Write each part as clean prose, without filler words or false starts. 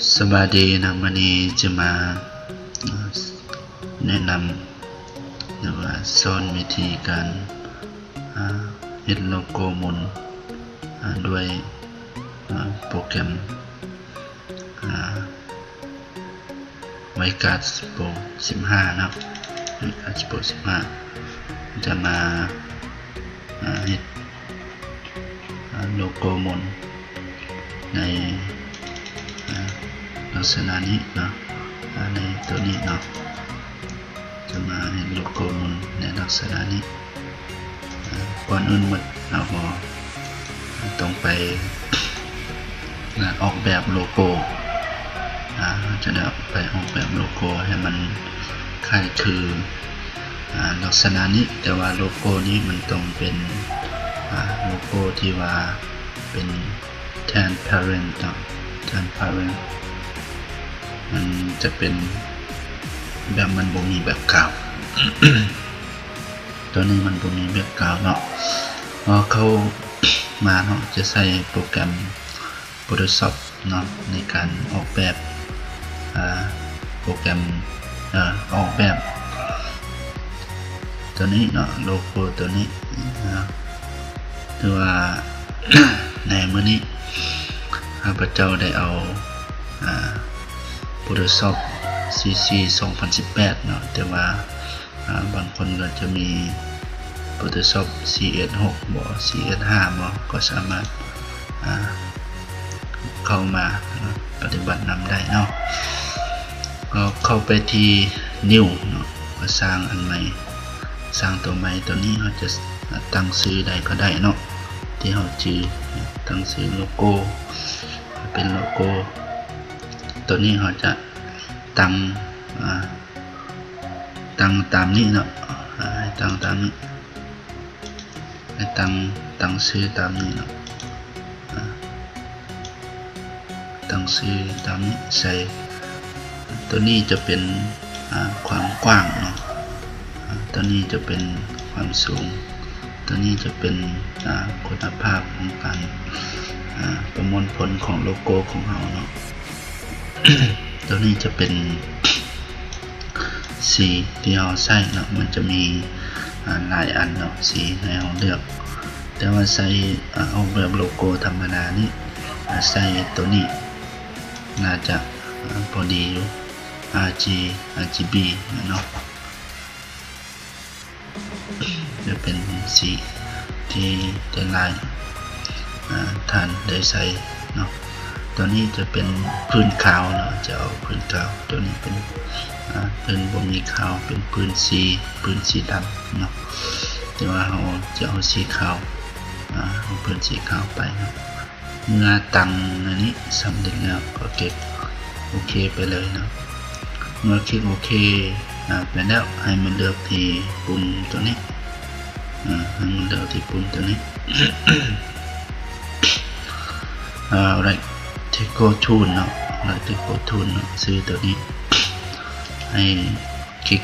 สวัสดีนะวันนี้จะมาแนะนำหรือว่าสอนวิธีการเฮ็ดโลโก้หมุนด้วยโปรแกรมไวการ์ดโปร15นะครับไวการ์ดโปร15จะมาเฮ็ดโลโก้หมุนในลักษณะนี้เนาะในตัวนี้เนาะจะมาเห็นโลโก้มันในลักษณะนี้ก่อนอื่นหมดเราก็ต้องไปออกแบบโลโก้จะได้ไปออกแบบโลโก้ให้มันคล้ายคือลักษณะนี้แต่ว่าโลโก้นี้มันต้องเป็นโลโก้ที่ว่าเป็น transparent เนาะ transparent มันจะเป็นแบบมันบ่มีแบบกาว ตัวนี้มันบ่มีแบบกาวเนาะพอเข้ามาเนาะจะใส่โปรแกรม Photoshop เนาะในการออกแบบโปรแกรมออกแบบตัวนี้เนาะโลโก้ตัวนี้ถือว่า ในมื้อนี้ข้าพเจ้าได้เอาPhotoshop CC 2018เนาะแต่ว่าบางคนก็จะมี Photoshop CS6 บ่ CS5 บ่ก็สามารถเข้ามาปฏิบัตินำได้เนาะก็เข้าไปที่ New เนาะก็สร้างอันใหม่สร้างตัวใหม่ตัวนี้เราจะตั้งชื่อใดก็ได้เนาะที่เราชื่อตั้งชื่อโลโก้เป็นโลโก้ตัวนี้เราจะตั้งตามนี้เนาะให้ตั้งตามนี้ให้ตั้งชื่อตามนี้เนาะตั้งชื่อตามนี้ใส่ตัวนี้จะเป็นความกว้างเนาะตัวนี้จะเป็นความสูงตัวนี้จะเป็นคุณภาพของการประมวลผลของโลโก้ของเราเนาะ ตัวนี้จะเป็นสีที่เราใส่เนาะมันจะมีหลายอันเนาะสีให้เราเลือกแต่ว่าใส่ออกแบบโลโก้ธรรมดานี่ใส่ตัวนี้น่าจะพอดีอยู่ RGB เนาะจะเป็นสีที่จะลายท่านได้ใส่เนาะตัวนี้จะเป็นพื้นขาวเนาะจะเอาพื้นขาวตัวนี้เป็นพื้นบ่มีขาวเป็นพื้นสีดำเนาะแต่ว่าเราจะเอาสีขาวเอาพื้นสีขาวไปเนาะเมื่อตั้งอันนี้สำเร็จแล้วก็เก็บโอเคไปเลยเนาะเมื่อคลิกโอเคไปแล้วให้มันเลือกที่ปุ่มตัวนี้ให้มันเลือกที่ปุ่มตัวนี้ right Teco Tool เนาะ right Teco Tool เนาะซื้อตัวนี้ให้คลิก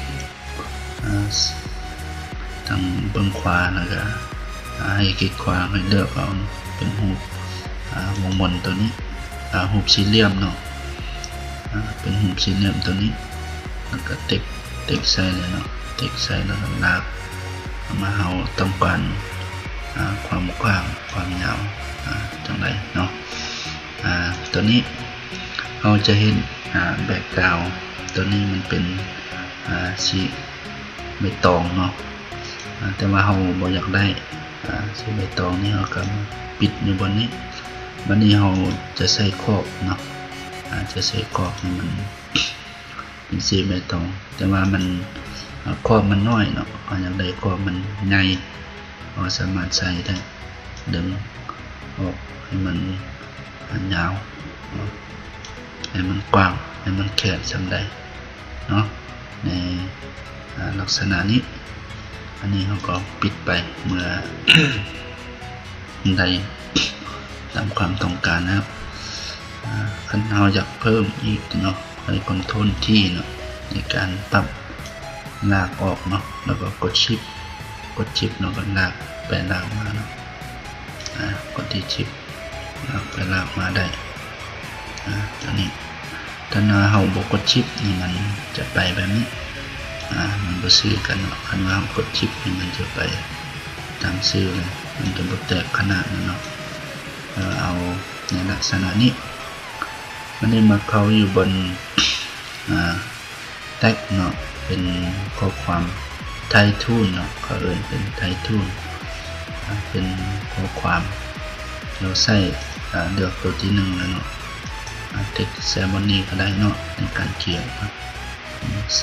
ทางเบื้องขวาแล้วก็ให้คลิกขวาให้เลือกเอาเป็นรูปวงบนตัวนี้รูปสี่เหลี่ยมเนาะเป็นรูปสี่เหลี่ยมตัวนี้แล้วก็เต็กใส่เลยเนาะเต็กใส่แล้วก็ลากมาเอาต้องการความกว้างความยาวจังไรเนาะตัวนี้เราจะเห็นแบ็กกราวด์ตัวนี้มันเป็นสีใบตองเนาะแต่ว่าเราบ่อยากได้สีใบตองนี่เราก็ปิดอยู่บนนี้วันนี้เราจะใส่ขอบเนาะจะใส่ขอบให้มันเป็นสีใบตองแต่ว่ามันขอบมันน้อยเนาะเราอยากได้ขอบมันใหญ่เราสามารถใส่ได้ดึงออกให้มันยาวให้มันกว้างให้มันแคบสำใดเนาะในลักษณะนี้อันนี้เราก็ปิดไปเมื่อ ใดตามความต้องการนะครับขั้นเราอยากเพิ่มอีกเนาะให้คอนโทรลที่เนาะในการปรับลากออกเนาะแล้วก็กดชิปเนาะก็ลากไปลากมาเนาะกดที่ชิปลากไปลากมาได้ตัวนี้ ถ้าเฮาบ่กดชิปนี่มันจะไปแบบนี้มันบ่ซื้อกันเนาะคันว่าเฮากดชิปนี่มันจะไปตามซื้อเลยมันจะบ่แตกขนาดนั้นเนาะเอาในลักษณะนี้มันได้มาเข้าอยู่บนแท็กเนาะเป็นข้อความไททูนเนาะเขาเอิ้นเป็นไททูนเป็นข้อความเราใส่เลือกตัวที่1แล้วเนาะเท็กซ์เซมอนี่ก็ได้เนาะในการเขียนใ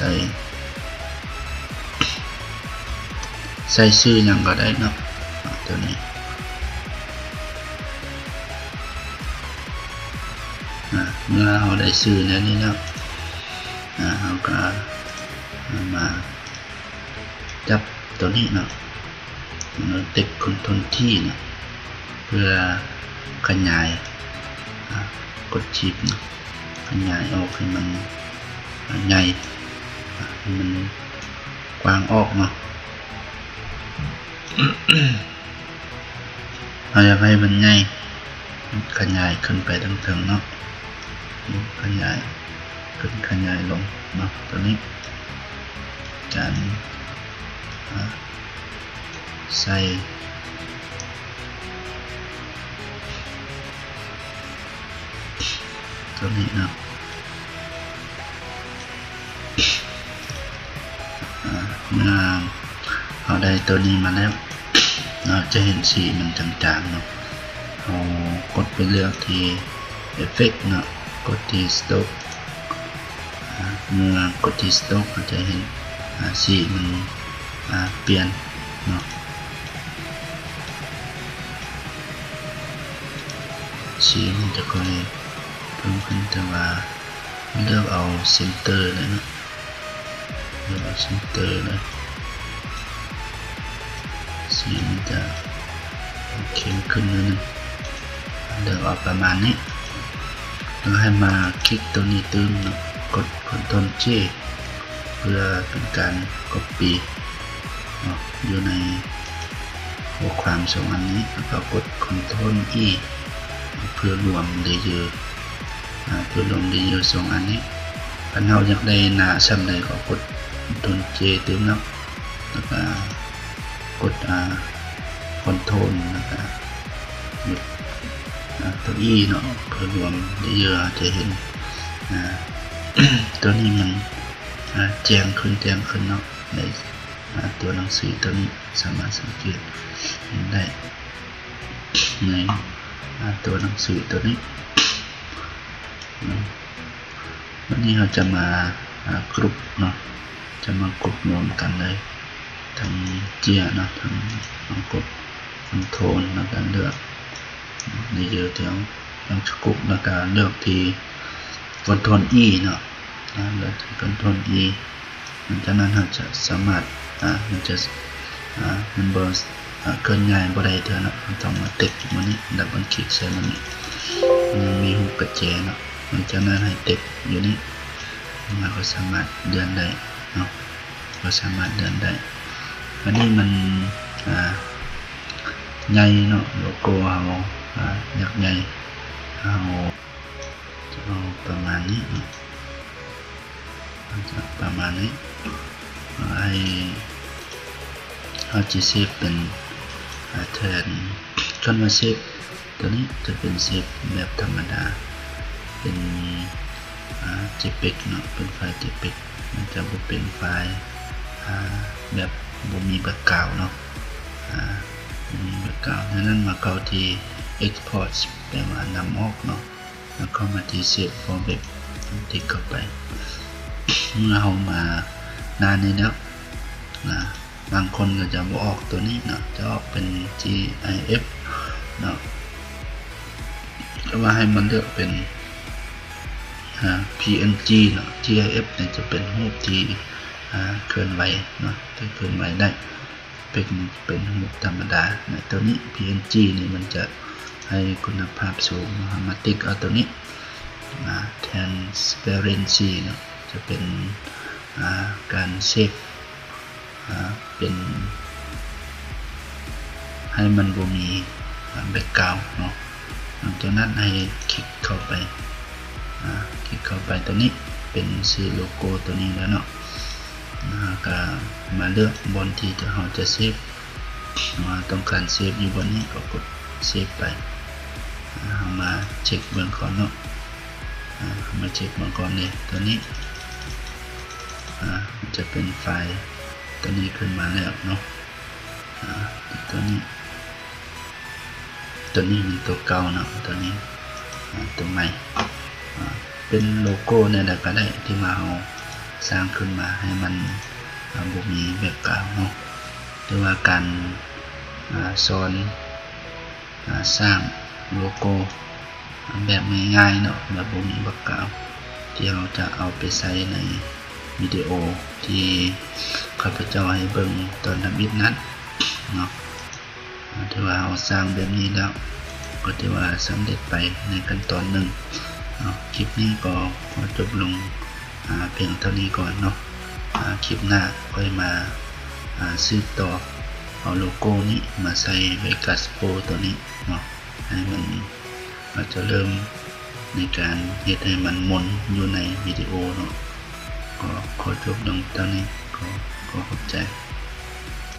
ส่ชื่อหยังก็ได้เนาะตัวนี้เมื่อเราได้ชื่อแล้วนี่เนาะเราก็มาจับตัวนี้เนาะติ๊กคอนโทรลที่เนาะเพื่อขยายกดชิปเนาะขยายออกให้มันใหญ่ให้มันกว้างออกเนาะ เราอยากให้มันใหญ่ขยายขึ้นไปทั้งๆเนาะขยายขึ้นขยายลงเนาะตัวนี้การใส่ตัวนี้เนาะเมื่อเราได้ตัวนี้มาแล้วเราจะเห็นสีมันจางๆเนาะเรากดไปเลือกที่เอฟเฟกต์เนาะกดที่สต็อกเมื่อกดที่สต็อกเราจะเห็นสีมันเปลี่ยนเนาะสีมันจะค่อยเพิ่มขึ้นแต่ว่าเลือกเอาเซนเตอร์เลยนะเลือกเอาเซนเตอร์เลยสีมันจะเข้มขึ้นนิดนึงเลือกเอาประมาณนี้แล้วให้มาคลิกตัวนี้เติมเนาะกด Ctrl J เพื่อเป็นการ Copy อยู่ในข้อความสองอันนี้แล้วก็กด Ctrl E เพื่อรวมเลเยอร์สองอันนี้ถ้าเราอยากได้หน้าซ้ำใดก็กด Ctrl J เติมเนาะแล้วก็กดCtrl แล้วก็ตัว E เนาะเพื่อรวมเลเยอร์จะเห็นตัวนี้มันแจ้งขึ้นเนาะในตัวหนังสือตัวนี้สามารถสังเกตเห็นได้ในตัวหนังสือตัวนี้วันนี้เราจะมากรุ๊ปเนาะจะมากรุ๊ปรวมกันเลยทั้งเจียเนาะทั้งกดทั้งโทนแล้วก็เลือกในเยอะที่เราจะกรุ๊ปแล้วก็เลือกที่Ctrl E เนาะเลือกที่ Ctrl E จากนั้นเราจะสามารถมันจะมันเบอร์เกินง่ายบ่ได้เท่านะมันต้องมาติ๊กมันนี้ดับเบิลคลิกใส่มันนี้มันมีหูกระแจเนาะมันจะนั้นให้ติ๊กอยู่นี้มันก็สามารถเดินได้เนาะก็สามารถเดินได้อันนี้มันใหญ่เนาะโลโก้เราอยากใหญ่เราจะเอาประมาณนี้เนาะประมาณนี้ให้เราจะเซฟเป็นแทนจนมาเซฟตัวนี้จะเป็นเซฟแบบธรรมดาเป็นJPEG เนาะเป็นไฟล์ JPEG มันจะบ่เป็นไฟล์แบบบ่มีแบ็คกราวด์เนาะมีแบ็คกราวด์ดังนั้นมาเข้าที่ Export แปลว่านำออกเนาะแล้วเข้ามาที่ Save for Web ติ๊กเข้าไปเมื่อเรามาหน้านี้แล้วบางคนก็จะบอกออกตัวนี้เนาะจะออกเป็น GIF เนาะก็ว่าให้มันเลือกเป็นPNG เนาะ GIF เนี่ยจะเป็นรูปที่เคลื่อนไหวเนาะที่เคลื่อนไหวได้เป็นรูปธรรมดาในตัวนี้ PNG นี่มันจะให้คุณภาพสูงมาติ๊กเอาตัวนี้transparency เนาะจะเป็นการเซฟเป็นให้มันบ่มีแบ็คกราวด์เนาะหลังจากนั้นให้คลิกเข้าไป คลิกเข้าไปตัวนี้เป็นชื่อโลโก้ตัวนี้แล้วเนาะก็มาเลือกบนที่เราจะเซฟต้องการเซฟอยู่บนนี้ก็กดเซฟไปมาเช็คเบื้องก่อนเนาะมาเช็คเบื้องก่อนเลยตัวนี้จะเป็นไฟล์ตัวนี้ขึ้นมาแล้วเนาะตัวนี้มันตัวเก่าเนาะตัวนี้ตัวใหม่เป็นโลโก้เนี่ยแหละก็ได้ที่มาเอาสร้างขึ้นมาให้มันบ่มีแบบเก่าเนาะหรือว่าการสอนสร้างโลโก้แบบง่ายๆเนาะแบบบ่มีแบบเก่าที่เราจะเอาไปใช้ในวิดีโอที่ข้าพเจ้าให้เบิ่งตอนทำบิดนั้นเนาะถือว่าเราสร้างแบบนี้แล้วก็ถือว่าสำเร็จไปในขั้นตอนหนึ่งคลิปนี้ก็ขอจบลงเพียงเท่านี้ก่อนเนาะคลิปหน้าค่อยมาสืบต่อเอาโลโก้นี้มาใส่ไวกัสโปรตัวนี้เนาะให้มันจะเริ่มในการเฮ็ดให้มันหมุนอยู่ในวิดีโอเนาะก็ขอจบลงเท่านี้ก็ขอบใจ